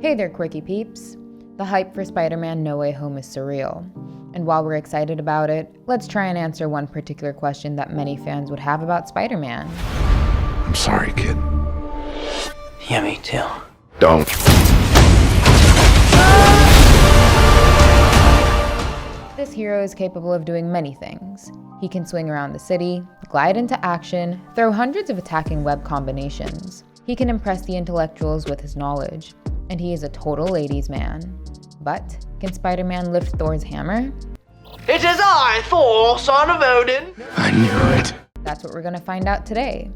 Hey there, quirky peeps. The hype for Spider-Man No Way Home is surreal. And while we're excited about it, let's try and answer one particular question that many fans would have about Spider-Man. I'm sorry, kid. Yeah, me too. Don't. This hero is capable of doing many things. He can swing around the city, glide into action, throw hundreds of attacking web combinations. He can impress the intellectuals with his knowledge, and he is a total ladies' man. But can Spider-Man lift Thor's hammer? It is I, Thor, son of Odin. I knew it. That's what we're gonna find out today.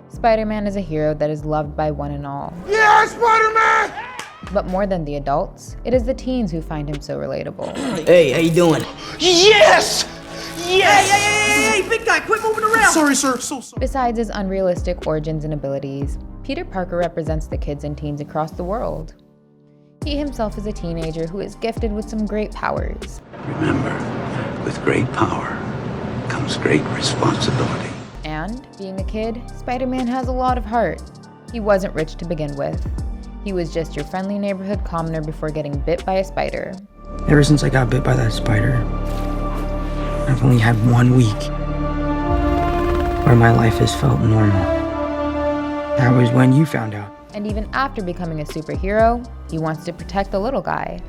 Spider-Man is a hero that is loved by one and all. Yeah, Spider-Man! But more than the adults, it is the teens who find him so relatable. Hey, how you doing? Yes! Yes! Hey, big guy, quit moving around! Sorry, sir. So sorry. Besides his unrealistic origins and abilities, Peter Parker represents the kids and teens across the world. He himself is a teenager who is gifted with some great powers. Remember, with great power comes great responsibility. And, being a kid, Spider-Man has a lot of heart. He wasn't rich to begin with. He was just your friendly neighborhood commoner before getting bit by a spider. Ever since I got bit by that spider, I've only had 1 week where my life has felt normal. That was when you found out. And even after becoming a superhero, he wants to protect the little guy.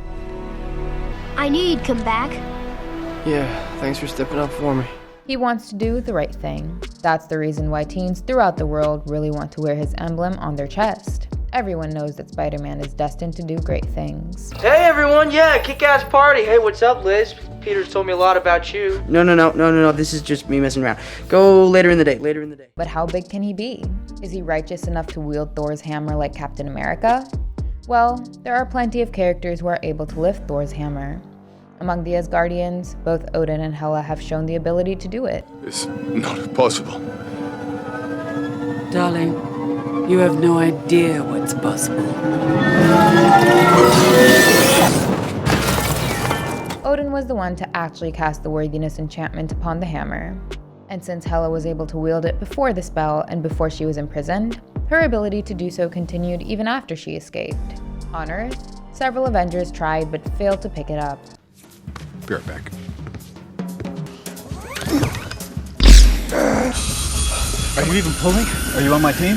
I knew you'd come back. Yeah, thanks for stepping up for me. He wants to do the right thing. That's the reason why teens throughout the world really want to wear his emblem on their chest. Everyone knows that Spider-Man is destined to do great things. Hey everyone, yeah, kick-ass party. Hey, what's up, Liz? Peter's told me a lot about you. No, this is just me messing around. Go later in the day. But how big can he be? Is he righteous enough to wield Thor's hammer like Captain America? Well, there are plenty of characters who are able to lift Thor's hammer. Among the Asgardians, both Odin and Hela have shown the ability to do it. It's not possible. Darling, you have no idea what's possible. Odin was the one to actually cast the worthiness enchantment upon the hammer. And since Hela was able to wield it before the spell and before she was imprisoned, her ability to do so continued even after she escaped. On Earth, several Avengers tried but failed to pick it up. Be right back. Are you even pulling? Are you on my team?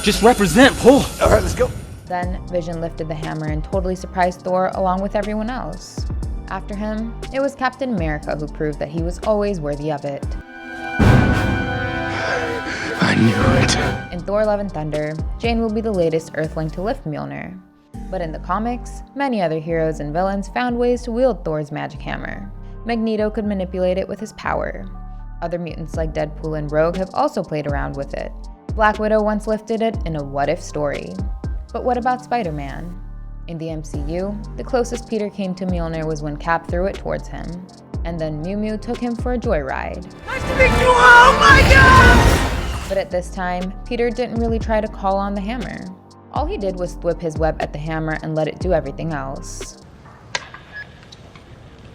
Just represent, pull! Alright, let's go. Then, Vision lifted the hammer and totally surprised Thor along with everyone else. After him, it was Captain America who proved that he was always worthy of it. I knew it. In Thor: Love and Thunder, Jane will be the latest Earthling to lift Mjolnir. But in the comics, many other heroes and villains found ways to wield Thor's magic hammer. Magneto could manipulate it with his power. Other mutants like Deadpool and Rogue have also played around with it. Black Widow once lifted it in a what-if story. But what about Spider-Man? In the MCU, the closest Peter came to Mjolnir was when Cap threw it towards him. And then Mew Mew took him for a joyride. Nice to meet you, oh my god! But at this time, Peter didn't really try to call on the hammer. All he did was whip his web at the hammer and let it do everything else.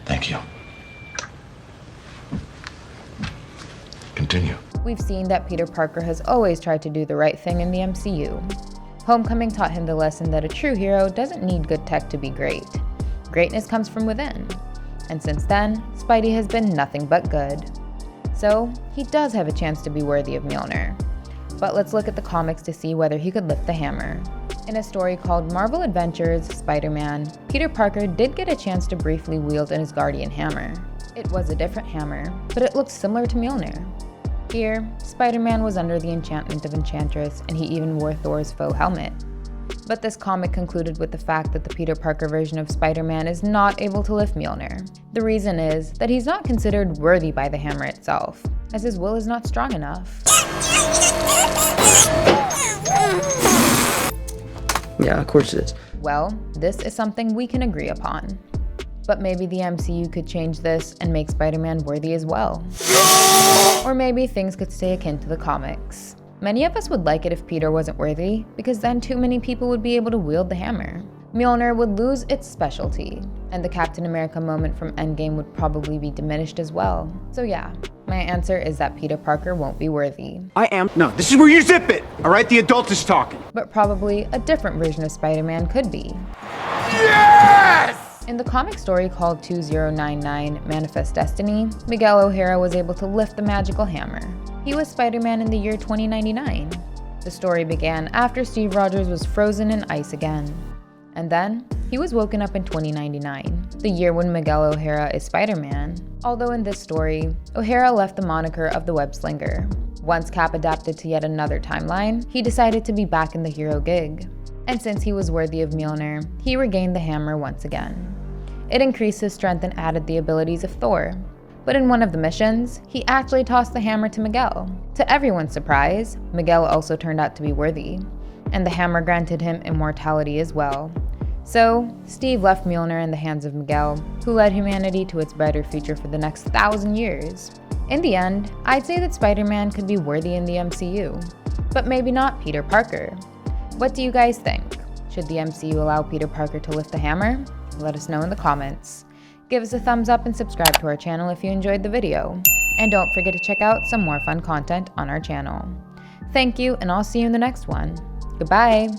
Thank you. Continue. We've seen that Peter Parker has always tried to do the right thing in the MCU. Homecoming taught him the lesson that a true hero doesn't need good tech to be great. Greatness comes from within. And since then, Spidey has been nothing but good. So, he does have a chance to be worthy of Mjolnir. But let's look at the comics to see whether he could lift the hammer. In a story called Marvel Adventures, Spider-Man, Peter Parker did get a chance to briefly wield an Asgardian hammer. It was a different hammer, but it looked similar to Mjolnir. Here, Spider-Man was under the enchantment of Enchantress, and he even wore Thor's faux helmet. But this comic concluded with the fact that the Peter Parker version of Spider-Man is not able to lift Mjolnir. The reason is that he's not considered worthy by the hammer itself, as his will is not strong enough. Yeah, of course it is. Well, this is something we can agree upon. But maybe the MCU could change this and make Spider-Man worthy as well. Or maybe things could stay akin to the comics. Many of us would like it if Peter wasn't worthy, because then too many people would be able to wield the hammer. Mjolnir would lose its specialty, and the Captain America moment from Endgame would probably be diminished as well. So yeah, my answer is that Peter Parker won't be worthy. No, this is where you zip it! Alright, the adult is talking. But probably a different version of Spider-Man could be. Yes! In the comic story called 2099 Manifest Destiny, Miguel O'Hara was able to lift the magical hammer. He was Spider-Man in the year 2099. The story began after Steve Rogers was frozen in ice again. And then, he was woken up in 2099, the year when Miguel O'Hara is Spider-Man. Although in this story, O'Hara left the moniker of the web slinger. Once Cap adapted to yet another timeline, he decided to be back in the hero gig. And since he was worthy of Mjolnir, he regained the hammer once again. It increased his strength and added the abilities of Thor. But in one of the missions, he actually tossed the hammer to Miguel. To everyone's surprise, Miguel also turned out to be worthy, and the hammer granted him immortality as well. So, Steve left Mjolnir in the hands of Miguel, who led humanity to its brighter future for the next 1,000 years. In the end, I'd say that Spider-Man could be worthy in the MCU, but maybe not Peter Parker. What do you guys think? Should the MCU allow Peter Parker to lift the hammer? Let us know in the comments. Give us a thumbs up and subscribe to our channel if you enjoyed the video. And don't forget to check out some more fun content on our channel. Thank you, and I'll see you in the next one. Goodbye!